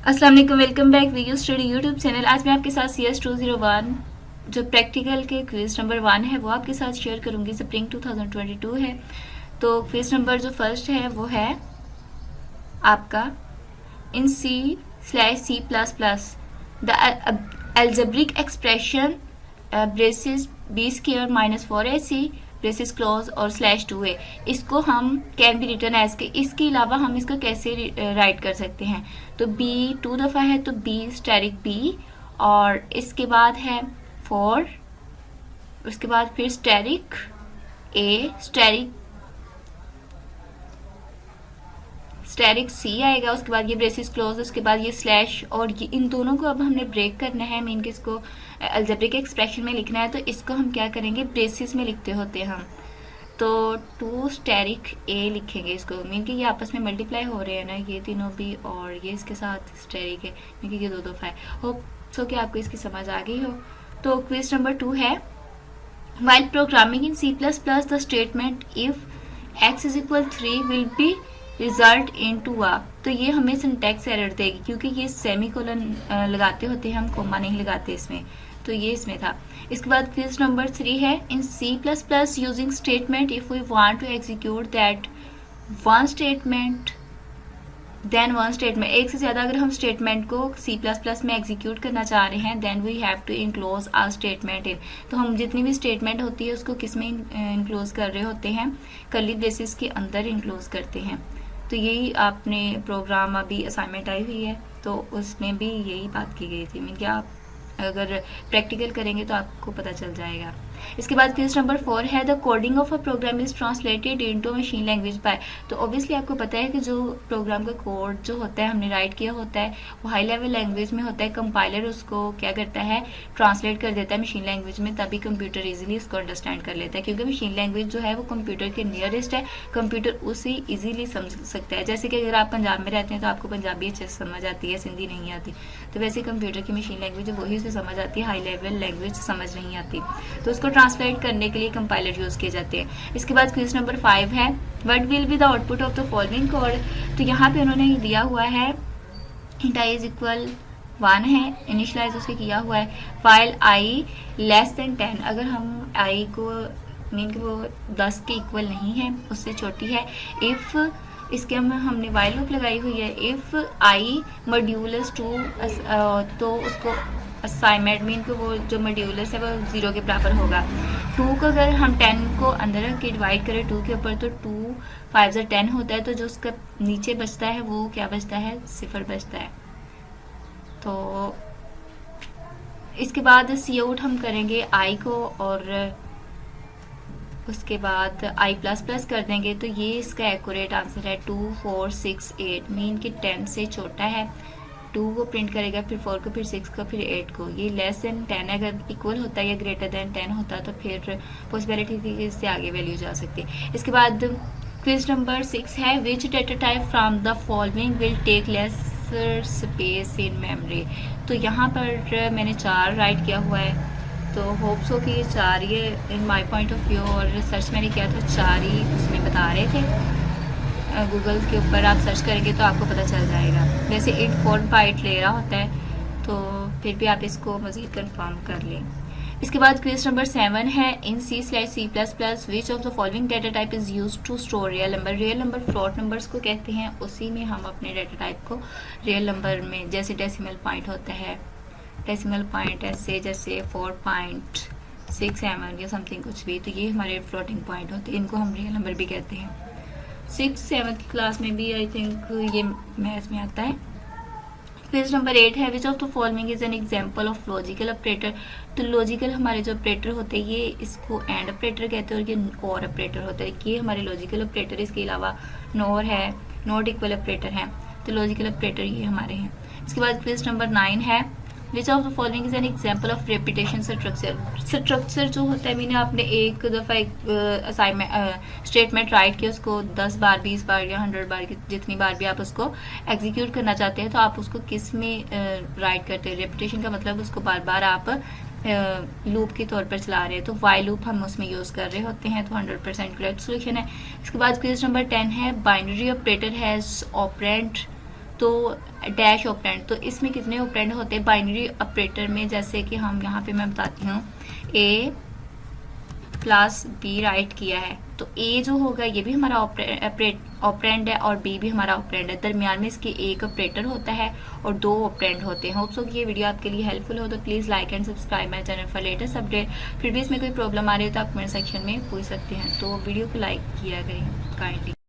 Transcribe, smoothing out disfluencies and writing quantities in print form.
अस्सलाम वालेकुम, welcome back video study YouTube channel. आज मैं आपके साथ CS 201 जो प्रैक्टिकल के क्विज नंबर 1 है वो आपके साथ शेयर करूंगी। स्प्रिंग 2022 है। तो क्विज नंबर जो फर्स्ट है वो है आपका इन C/C++ the algebraic expression braces B² - 4AC braces close और /2a, इसको हम कैन बी रिटर्न एज के, इसके अलावा हम इसको कैसे राइट कर सकते हैं। तो B 2 दफ़ा है तो B स्टेरिक B, और इसके बाद है 4, उसके बाद फिर स्टेरिक A, स्टेरिक C आएगा, उसके बाद ये ब्रेसिस क्लोज, उसके बाद ये स्लैश, और ये इन दोनों को अब हमने ब्रेक करना है। मीन कि इसको अलजेब्रिक एक्सप्रेशन में लिखना है, तो इसको हम क्या करेंगे, ब्रेसिस में लिखते होते हैं हम। तो 2 स्टेरिक A लिखेंगे इसको। मीन कि ये आपस में मल्टीप्लाई हो रहे हैं ना, ये तीनों भी, और ये इसके साथ स्टेरिक है, मीन कि ये 2 दफ़ा है। होप सो कि आपको इसकी समझ आ गई हो। तो क्वेश्चन नंबर 2 है, while programming in C++ the statement if x is equal 3 will be result into आ, तो ये हमें सिंटैक्स एरर देगी, क्योंकि ये सेमीकोलन लगाते होते हैं हम, कोमा नहीं लगाते इसमें, तो ये इसमें था। इसके बाद क्वेश्चन नंबर 3 है, in C++ using statement if we want to execute that one statement then one statement, एक से ज़्यादा अगर हम स्टेटमेंट को C++ में एग्जीक्यूट करना चाह रहे हैं, then we have to enclose a statement in, तो हम जितनी भी स्टेटमेंट होती है उसको किस में इनक्लोज कर रहे होते हैं, कर्ली ब्रेसेस के अंदर इनक्लोज करते हैं। तो यही आपने प्रोग्राम अभी असाइनमेंट आई हुई है, तो उसमें भी यही बात की गई थी। मीन कि आप अगर प्रैक्टिकल करेंगे तो आपको पता चल जाएगा। इसके बाद क्वेश्चन नंबर 4 है, the coding of a program is translated into machine language by, तो ऑब्वियसली आपको पता है कि जो प्रोग्राम का कोड जो होता है हमने राइट किया होता है वो हाई लेवल लैंग्वेज में होता है। कंपाइलर उसको क्या करता है, ट्रांसलेट कर देता है मशीन लैंग्वेज में, तभी कंप्यूटर इजीली उसको अंडरस्टैंड कर लेता है, क्योंकि मशीन लैंग्वेज जो है वो कंप्यूटर के नियरेस्ट है, कंप्यूटर उसे ईजिली समझ सकता है। जैसे कि अगर आप पंजाब में रहते हैं तो आपको पंजाबी अच्छे से समझ आती है, सिंधी नहीं आती, तो वैसे कंप्यूटर की मशीन लैंग्वेज वही उसे समझ आती है, हाई लेवल लैंग्वेज समझ नहीं आती, तो उसको ट्रांसलेट करने के लिए कंपाइलर यूज किए जाते हैं। इसके बाद क्वेश्चन नंबर 5 है, what will be the output of the following code, तो यहाँ पे उन्होंने दिया हुआ है int i इज इक्वल 1 है, इनिशियलाइज उसके किया हुआ है, फाइल i लेस देन 10, अगर हम i को मीन कि वो 10 के इक्वल नहीं है, उससे छोटी है, इफ इसके हमने वाइल लूप लगाई हुई है, इफ i मॉड्यूलस 2, तो उसको असाइनमेंट मीन को वो जो मॉड्यूलस है वो 0 के बराबर होगा। 2 को अगर हम 10 को अंदर रख के डिवाइड करें 2 के ऊपर, तो 2 5 10 होता है, तो जो उसका नीचे बचता है वो क्या बचता है, 0 बचता है। तो इसके बाद सी आउट हम करेंगे i को, और उसके बाद i++ कर देंगे, तो ये इसका एक्यूरेट आंसर है 2 4 6 8, मीन कि 10 से छोटा है। 2 को प्रिंट करेगा, फिर 4 को, फिर 6 को, फिर 8 को, ये लेस देन 10 अगर इक्वल होता है या ग्रेटर देन 10 होता तो फिर पॉसिबिलिटी थी कि इससे आगे वैल्यू जा सकती है। इसके बाद क्विज नंबर 6 है, which data type from the following will take lesser space in memory, तो यहाँ पर मैंने 4 राइट किया हुआ है, तो होप सो कि ये 4 ये इन माई पॉइंट ऑफ व्यू और रिसर्च मैंने किया था 4 ही उसमें बता रहे थे। गूगल के ऊपर आप सर्च करेंगे तो आपको पता चल जाएगा। वैसे 8 4 बाइट ले रहा होता है, तो फिर भी आप इसको मज़ीद कंफर्म कर लें। इसके बाद क्वेश्चन नंबर 7 है, in C/C++ which of the following data type is use to store real number, real number float numbers को कहते हैं, उसी में हम अपने डेटा टाइप को रियल नंबर में, जैसे डेसिमल पॉइंट होता है, डेसिमल पॉइंट ऐसे जैसे 4.67 या समथिंग कुछ भी, तो ये हमारे फ्लोटिंग पॉइंट होते हैं, इनको हम रियल नंबर भी कहते हैं। 6th-7th क्लास में भी आई थिंक ये मैथ्स में आता है। क्वेश्चन नंबर 8 है, विच of the following is an example of logical operator, तो लॉजिकल हमारे जो ऑपरेटर होते हैं ये इसको एंड ऑपरेटर कहते हैं, और ये और ऑपरेटर होता है, ये हमारे लॉजिकल ऑपरेटर, इसके अलावा नॉर है, नॉट इक्वल ऑपरेटर है, तो लॉजिकल ऑपरेटर ये हमारे हैं। इसके बाद क्वेश्चन नंबर 9 है, विच of the following is an example of repetition structure, structure जो होता है, मैंने आपने एक दफ़ा एक असाइनमेंट स्टेटमेंट राइट किया, उसको 10 बार 20 बार या 100 बार जितनी बार भी आप उसको एग्जीक्यूट करना चाहते हैं, तो आप उसको किस में राइट करते हैं। रेपिटेशन का मतलब उसको बार बार आप लूप के तौर पर चला रहे हैं, तो वाई लूप हम उसमें यूज़ कर रहे होते हैं, तो 100% करेक्ट सोल्यूशन है। इसके बाद क्वेश्चन नंबर 10 है, बाइनरी ऑपरेटर हैज़ ऑपरेंड तो डैश ऑपरेंड, तो इसमें कितने ऑपरेंड होते हैं बाइनरी ऑपरेटर में, जैसे कि हम यहाँ पे मैं बताती हूँ ए प्लस बी राइट किया है, तो ए जो होगा ये भी हमारा ऑपरेंड है और बी भी हमारा ऑपरेंड है। दरमियान में इसके एक ऑपरेटर होता है और 2 ऑपरेंड होते हैं। होप सो कि ये वीडियो आपके लिए हेल्पफुल हो, तो please like and subscribe my channel for latest update. फिर भी इसमें कोई प्रॉब्लम आ रही है तो आप कमेंट सेक्शन में पूछ सकते हैं। तो वीडियो को लाइक किया करें काइंडली।